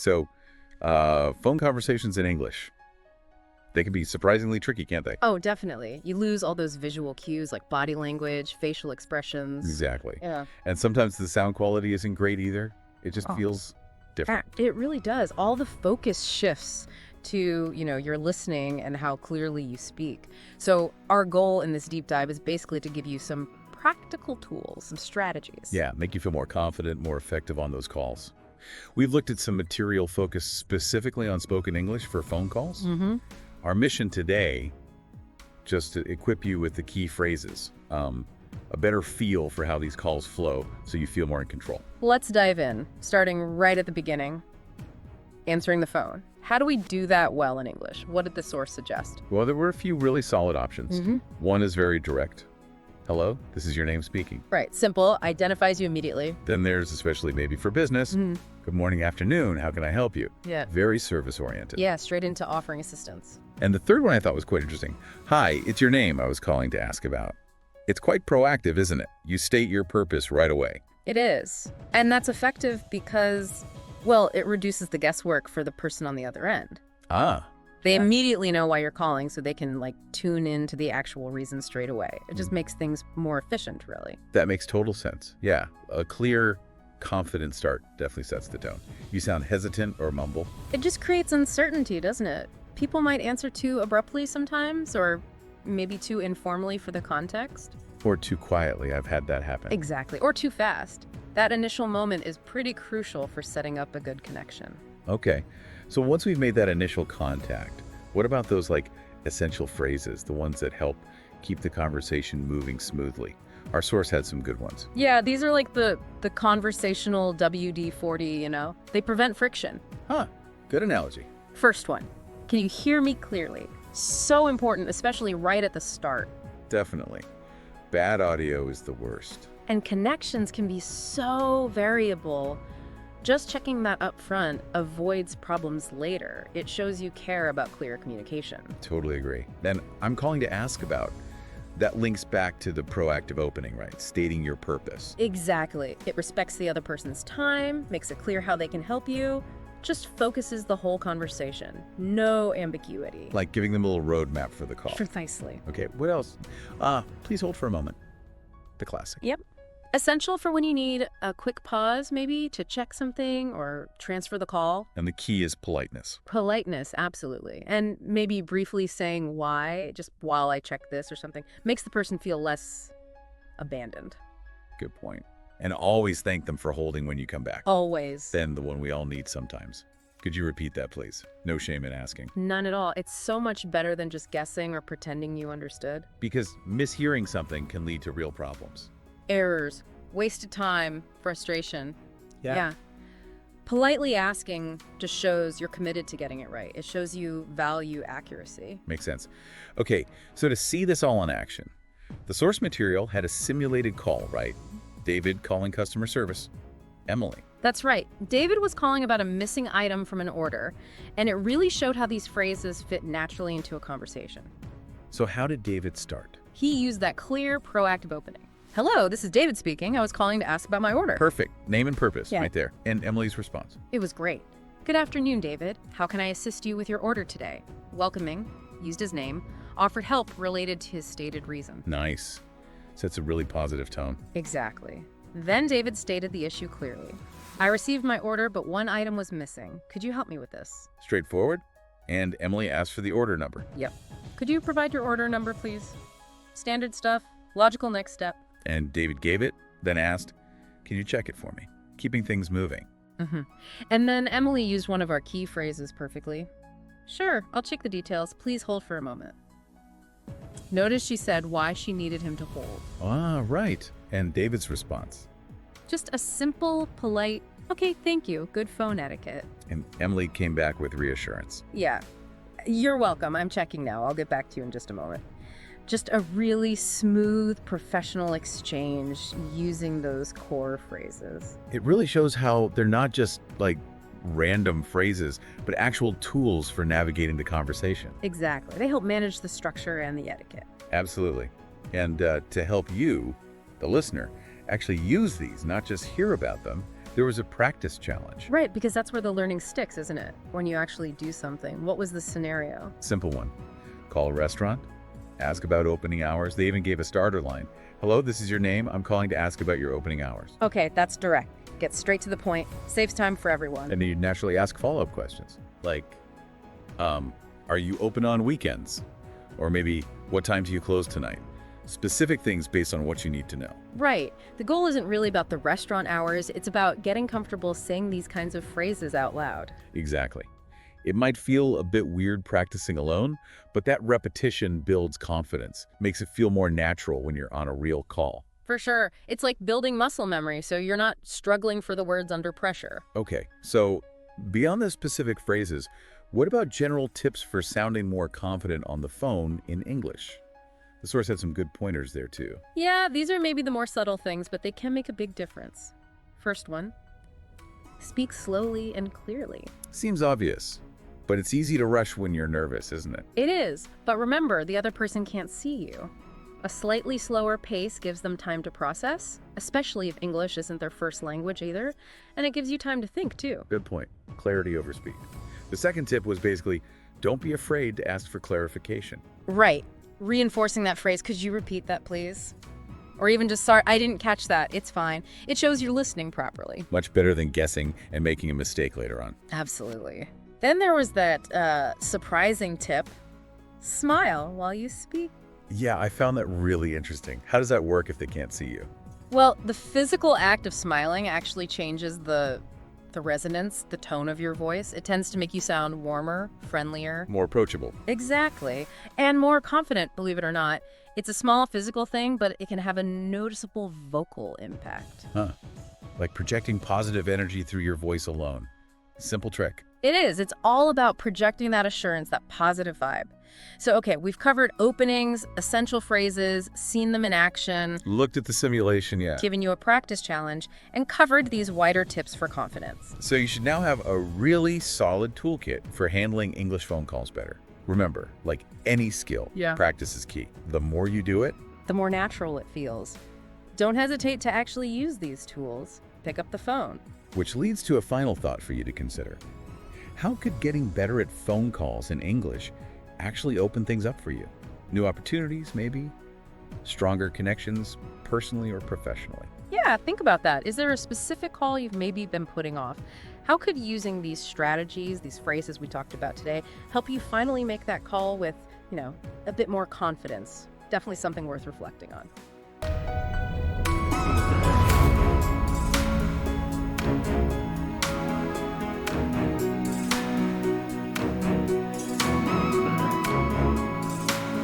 so phone conversations in English. They can be surprisingly tricky, can't they? Oh, definitely. You lose all those visual cues like body language, facial expressions. Exactly. Yeah. And sometimes the sound quality isn't great either. It just feels different. It really does. All the focus shifts to, your listening and how clearly you speak. So our goal in this deep dive is basically to give you some practical tools, some strategies. Yeah, make you feel more confident, more effective on those calls. We've looked at some material focused specifically on spoken English for phone calls. Mm-hmm. Our mission today, just to equip you with the key phrases, a better feel for how these calls flow so you feel more in control. Let's dive in, starting right at the beginning, answering the phone. How do we do that well in English? What did the source suggest? Well, there were a few really solid options. Mm-hmm. One is very direct. Hello, this is your name speaking. Right, simple, identifies you immediately. Then there's, especially maybe for business, good morning, afternoon, how can I help you? Yeah. Very service-oriented. Yeah, straight into offering assistance. And the third one I thought was quite interesting. Hi, it's your name I was calling to ask about. It's quite proactive, isn't it? You state your purpose right away. It is. And that's effective because, well, it reduces the guesswork for the person on the other end. Ah. They immediately know why you're calling, so they can, tune into the actual reason straight away. It just makes things more efficient, really. That makes total sense. Yeah, a clear, confident start definitely sets the tone. You sound hesitant or mumble. It just creates uncertainty, doesn't it? People might answer too abruptly sometimes, or maybe too informally for the context. Or too quietly. I've had that happen. Exactly. Or too fast. That initial moment is pretty crucial for setting up a good connection. Okay. So once we've made that initial contact, what about those essential phrases, the ones that help keep the conversation moving smoothly? Our source had some good ones. Yeah, these are the conversational WD-40, They prevent friction. Huh. Good analogy. First one. Can you hear me clearly? So important, especially right at the start. Definitely. Bad audio is the worst. And connections can be so variable. Just checking that up front avoids problems later. It shows you care about clear communication. Totally agree. And I'm calling to ask about, that links back to the proactive opening, right? Stating your purpose. Exactly. It respects the other person's time, makes it clear how they can help you, just focuses the whole conversation. No ambiguity. Like giving them a little roadmap for the call. Precisely. Okay, what else? Please hold for a moment. The classic. Yep. Essential for when you need a quick pause, maybe, to check something or transfer the call. And the key is politeness. Politeness, absolutely. And maybe briefly saying why, just while I check this or something, makes the person feel less abandoned. Good point. And always thank them for holding when you come back. Always. Then the one we all need sometimes. Could you repeat that, please? No shame in asking. None at all. It's so much better than just guessing or pretending you understood. Because mishearing something can lead to real problems. Errors, wasted time, frustration. Yeah. Politely asking just shows you're committed to getting it right. It shows you value accuracy. Makes sense. Okay, so to see this all in action, the source material had a simulated call, right? David calling customer service. Emily. That's right. David was calling about a missing item from an order, and it really showed how these phrases fit naturally into a conversation. So how did David start? He used that clear, proactive opening. Hello, this is David speaking. I was calling to ask about my order. Perfect. Name and purpose, Yeah. right there. And Emily's response. It was great. Good afternoon, David. How can I assist you with your order today? Welcoming, used his name, offered help related to his stated reason. Nice. Sets a really positive tone. Exactly. Then David stated the issue clearly. I received my order, but one item was missing. Could you help me with this? Straightforward. And Emily asked for the order number. Yep. Could you provide your order number, please? Standard stuff, logical next step. And David gave it, then asked, can you check it for me? Keeping things moving. And then Emily used one of our key phrases perfectly. Sure, I'll check the details. Please hold for a moment. Notice she said why she needed him to hold. Ah, right. And David's response. Just a simple, polite, okay, thank you, good phone etiquette. And Emily came back with reassurance. Yeah, you're welcome. I'm checking now. I'll get back to you in just a moment. Just a really smooth, professional exchange using those core phrases. It really shows how they're not just random phrases, but actual tools for navigating the conversation. Exactly. They help manage the structure and the etiquette. Absolutely. And to help you, the listener, actually use these, not just hear about them, There was a practice challenge. Right, because that's where the learning sticks, isn't it? When you actually do something. What was the scenario? Simple one. Call a restaurant, ask about opening hours. They even gave a starter line. Hello, this is your name. I'm calling to ask about your opening hours. Okay, that's direct. Gets straight to the point. Saves time for everyone. And then you naturally ask follow-up questions like, are you open on weekends? Or maybe, what time do you close tonight? Specific things based on what you need to know. Right. The goal isn't really about the restaurant hours. It's about getting comfortable saying these kinds of phrases out loud. Exactly. It might feel a bit weird practicing alone, but that repetition builds confidence, makes it feel more natural when you're on a real call. For sure. It's like building muscle memory, so you're not struggling for the words under pressure. Okay, so beyond the specific phrases, what about general tips for sounding more confident on the phone in English? The source had some good pointers there too. Yeah, these are maybe the more subtle things, but they can make a big difference. First one, speak slowly and clearly. Seems obvious, but it's easy to rush when you're nervous, isn't it? It is, but remember, the other person can't see you. A slightly slower pace gives them time to process, especially if English isn't their first language either, and it gives you time to think too. Good point. Clarity over speed. The second tip was basically, don't be afraid to ask for clarification. Right. Reinforcing that phrase, could you repeat that, please? Or even just, sorry, I didn't catch that. It's fine. It shows you're listening properly. Much better than guessing and making a mistake later on. Absolutely. Then there was that surprising tip, smile while you speak. Yeah, I found that really interesting. How does that work if they can't see you? Well, the physical act of smiling actually changes the resonance, the tone of your voice. It tends to make you sound warmer, friendlier. More approachable. Exactly. And more confident, believe it or not. It's a small physical thing, but it can have a noticeable vocal impact. Huh. Like projecting positive energy through your voice alone. Simple trick. It is. It's all about projecting that assurance, that positive vibe. So, okay, we've covered openings, essential phrases, seen them in action, Looked at the simulation, yeah. given you a practice challenge, and covered these wider tips for confidence. So you should now have a really solid toolkit for handling English phone calls better. Remember, like any skill, practice is key. The more you do it, The more natural it feels. Don't hesitate to actually use these tools. Pick up the phone. which leads to a final thought for you to consider. How could getting better at phone calls in English actually open things up for you? New opportunities, maybe? Stronger connections, personally or professionally? Yeah, think about that. Is there a specific call you've maybe been putting off? How could using these strategies, these phrases we talked about today, help you finally make that call with, a bit more confidence? Definitely something worth reflecting on.